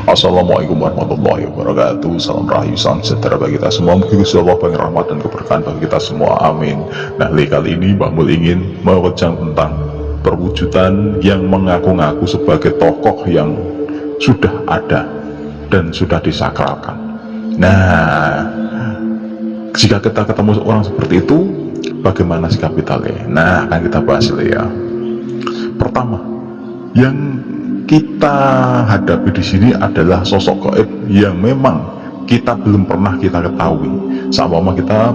Assalamualaikum warahmatullahi wabarakatuh. Salam rahayu, salam sejahtera bagi kita semua. Moga Gusti Allah bagi rahmat dan keberkahan bagi kita semua, amin. Nah, kali ini Mbah Mul ingin mewajang tentang perwujudan yang mengaku-ngaku sebagai tokoh yang sudah ada dan sudah disakralkan. Nah, jika kita ketemu orang seperti itu, bagaimana sikap kita? Nah, akan kita bahas ya. Pertama, yang kita hadapi di sini adalah sosok gaib yang memang kita belum pernah kita ketahui. Sama kita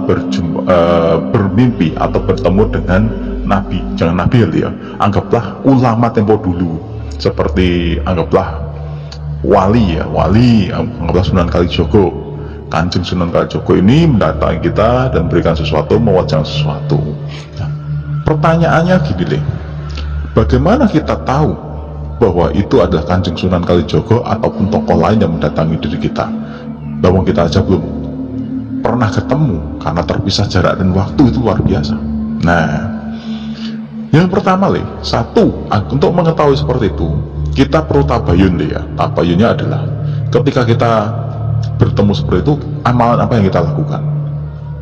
bermimpi atau bertemu dengan nabi, jangan nabi ya, anggaplah ulama tempo dulu, seperti anggaplah wali ya, anggaplah Sunan Kalijogo. Kanjeng Sunan Kalijogo ini mendatangi kita dan berikan sesuatu, mewajang sesuatu. Nah, pertanyaannya gini, bagaimana kita tahu bahwa itu adalah Kanjeng Sunan Kalijogo ataupun tokoh lain yang mendatangi diri kita? Bahwa kita aja belum pernah ketemu karena terpisah jarak dan waktu, itu luar biasa. Nah, yang pertama satu, untuk mengetahui seperti itu kita perlu tabayun ya. Tabayunnya adalah ketika kita bertemu seperti itu, amalan apa yang kita lakukan.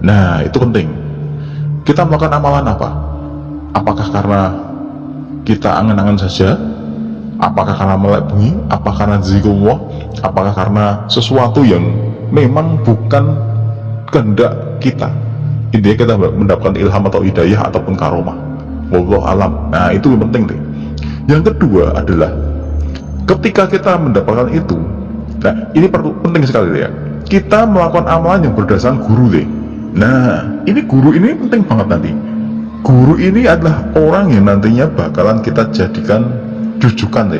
Nah, itu penting. Kita melakukan amalan apa? Apakah karena kita angan-angan saja? Apakah karena melek bunyi? Apakah karena zikrullah? Apakah karena sesuatu yang memang bukan kehendak kita? Intinya kita mendapatkan ilham atau hidayah ataupun karomah. Wallahu alam. Nah, itu yang penting deh. Yang kedua adalah ketika kita mendapatkan itu, nah ini penting sekali ya, kita melakukan amalan yang berdasarkan guru deh. Nah, ini guru ini penting banget nanti. Guru ini adalah orang yang nantinya bakalan kita jadikan jujukan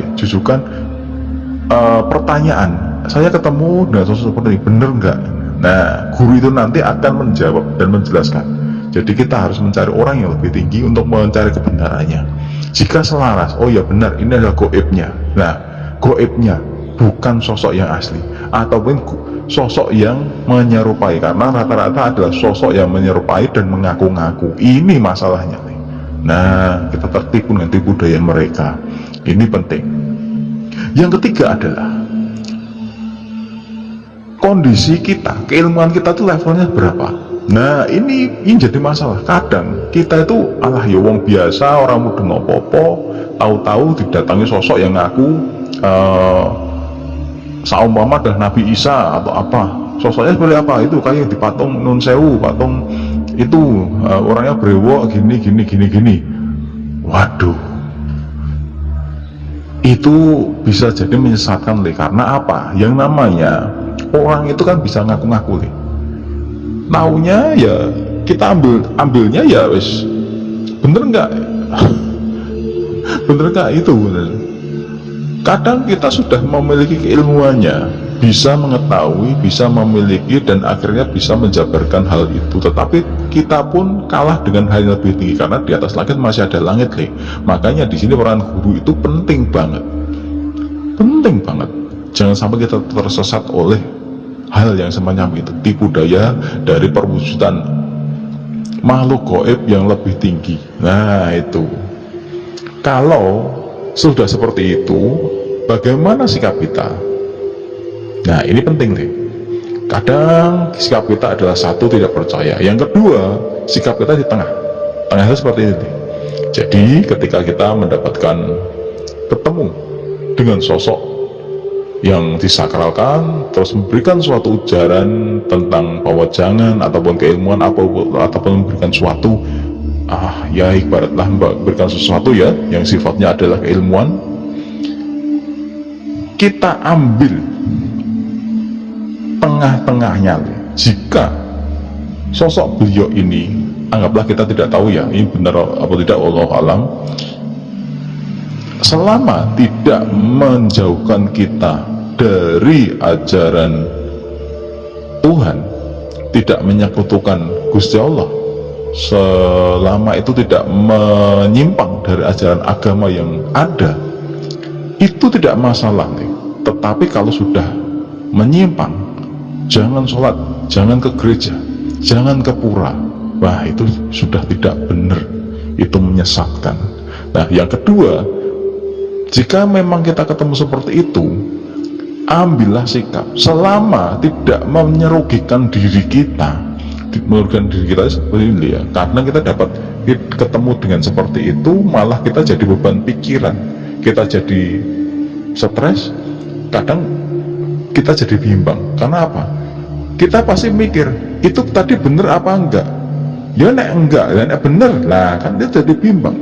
pertanyaan. Saya ketemu dengan sosok seperti ini, bener nggak? Nah, guru itu nanti akan menjawab dan menjelaskan. Jadi kita harus mencari orang yang lebih tinggi untuk mencari kebenarannya. Jika selaras, oh ya benar, ini adalah goibnya. Nah, goibnya bukan sosok yang asli ataupun sosok yang menyerupai, karena rata-rata adalah sosok yang menyerupai dan mengaku-ngaku. Ini masalahnya. Nah, kita tertipu dengan tipu daya mereka. Ini penting. Yang ketiga adalah kondisi kita, keilmuan kita itu levelnya berapa. Nah, ini jadi masalah. Kadang kita itu ya wong biasa, orang mudeng opo-opo, tahu-tahu didatangi sosok yang ngaku saumpama adalah Nabi Isa atau apa. Sosoknya seperti apa? Itu kayak di patung Nun Sewu, patung itu orangnya brewok gini. Waduh, itu bisa jadi menyesatkan karena apa? Yang namanya orang itu kan bisa ngaku-ngaku taunya ya kita ambilnya ya wis bener nggak itu bener. Kadang kita sudah memiliki keilmuannya, bisa mengetahui, bisa memiliki, dan akhirnya bisa menjabarkan hal itu, tetapi kita pun kalah dengan hal yang lebih tinggi, karena di atas langit masih ada langit Makanya di sini peran guru itu penting banget. Jangan sampai kita tersesat oleh hal yang semacam itu, tipu daya dari perwujudan makhluk gaib yang lebih tinggi. Nah, itu kalau sudah seperti itu, bagaimana sikap kita? Nah, ini penting Kadang sikap kita adalah satu, tidak percaya. Yang kedua, sikap kita di tengah itu seperti ini. Jadi ketika kita mendapatkan ketemu dengan sosok yang disakralkan, terus memberikan suatu ujaran tentang pewajangan ataupun keilmuan ataupun memberikan suatu ya ibaratlah memberikan sesuatu ya yang sifatnya adalah keilmuan, kita ambil tengah-tengahnya. Jika sosok beliau ini, anggaplah kita tidak tahu ya ini benar apa tidak, wallahu alam, selama tidak menjauhkan kita dari ajaran Tuhan, tidak menyekutukan Gusti Allah, selama itu tidak menyimpang dari ajaran agama yang ada, itu tidak masalah Tetapi kalau sudah menyimpang, jangan sholat, jangan ke gereja, jangan ke pura. Wah, itu sudah tidak benar, itu menyesatkan. Nah, yang kedua, jika memang kita ketemu seperti itu, ambillah sikap selama tidak menyerugikan diri kita, seperti ini ya. Karena kita dapat ketemu dengan seperti itu, malah kita jadi beban pikiran, kita jadi stres, kadang kita jadi bimbang. Karena apa? Kita pasti mikir itu tadi bener apa enggak, ya nek enggak, ya nek bener lah, kan dia jadi bimbang.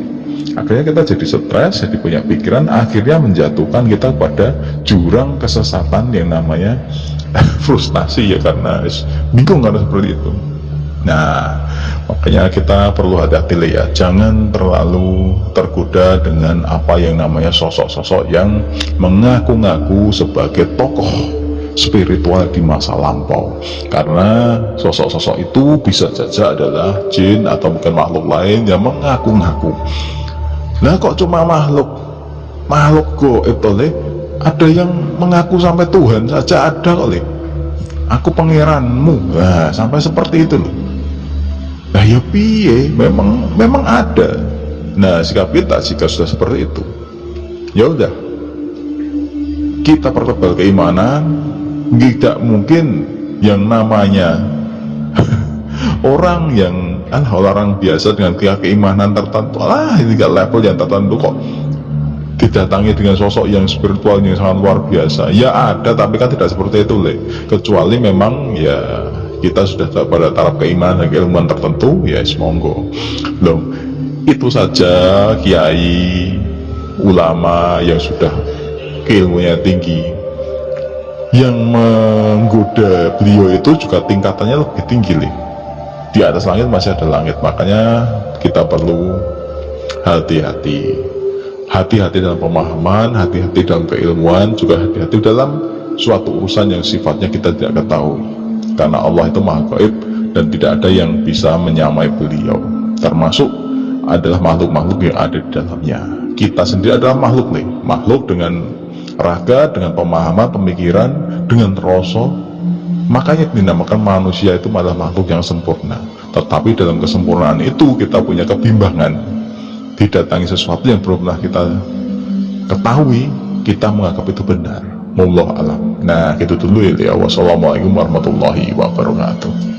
Akhirnya kita jadi stres, jadi banyak pikiran, akhirnya menjatuhkan kita pada jurang kesesatan yang namanya frustasi ya, karena bingung karena seperti itu. Nah, makanya kita perlu hati-hati ya, jangan terlalu tergoda dengan apa yang namanya sosok-sosok yang mengaku-ngaku sebagai tokoh spiritual di masa lampau. Karena sosok-sosok itu bisa saja adalah jin atau mungkin makhluk lain yang mengaku-ngaku. Nah, kok cuma makhluk goib tole? Ada yang mengaku sampai Tuhan saja ada kali. Aku pangeranmu, nah sampai seperti itu loh. Nah ya piye, memang ada. Nah sikap kita jika sudah seperti itu, ya udah, kita pertebal keimanan. Tidak mungkin yang namanya orang yang orang biasa dengan keimanan tertentu, ini gak level yang tertentu kok didatangi dengan sosok yang spiritual yang sangat luar biasa. Ya ada, tapi kan tidak seperti itu kecuali memang ya kita sudah pada taraf keimanan dan keilmuan tertentu, ya monggo loh. Itu saja kiai ulama yang sudah keilmuannya tinggi, yang menggoda beliau itu juga tingkatannya lebih tinggi di atas langit masih ada langit. Makanya kita perlu hati-hati dalam pemahaman, hati-hati dalam keilmuan, juga hati-hati dalam suatu urusan yang sifatnya kita tidak ketahui, karena Allah itu maha gaib dan tidak ada yang bisa menyamai beliau, termasuk adalah makhluk-makhluk yang ada di dalamnya. Kita sendiri adalah makhluk dengan raga, dengan pemahaman, pemikiran, dengan rasa. Makanya dinamakan manusia itu adalah makhluk yang sempurna. Tetapi dalam kesempurnaan itu kita punya kebimbangan, didatangi sesuatu yang belum pernah kita ketahui, kita menganggap itu benar. Wallahu alam. Nah, itu dulu ya. Wassalamualaikum warahmatullahi wabarakatuh.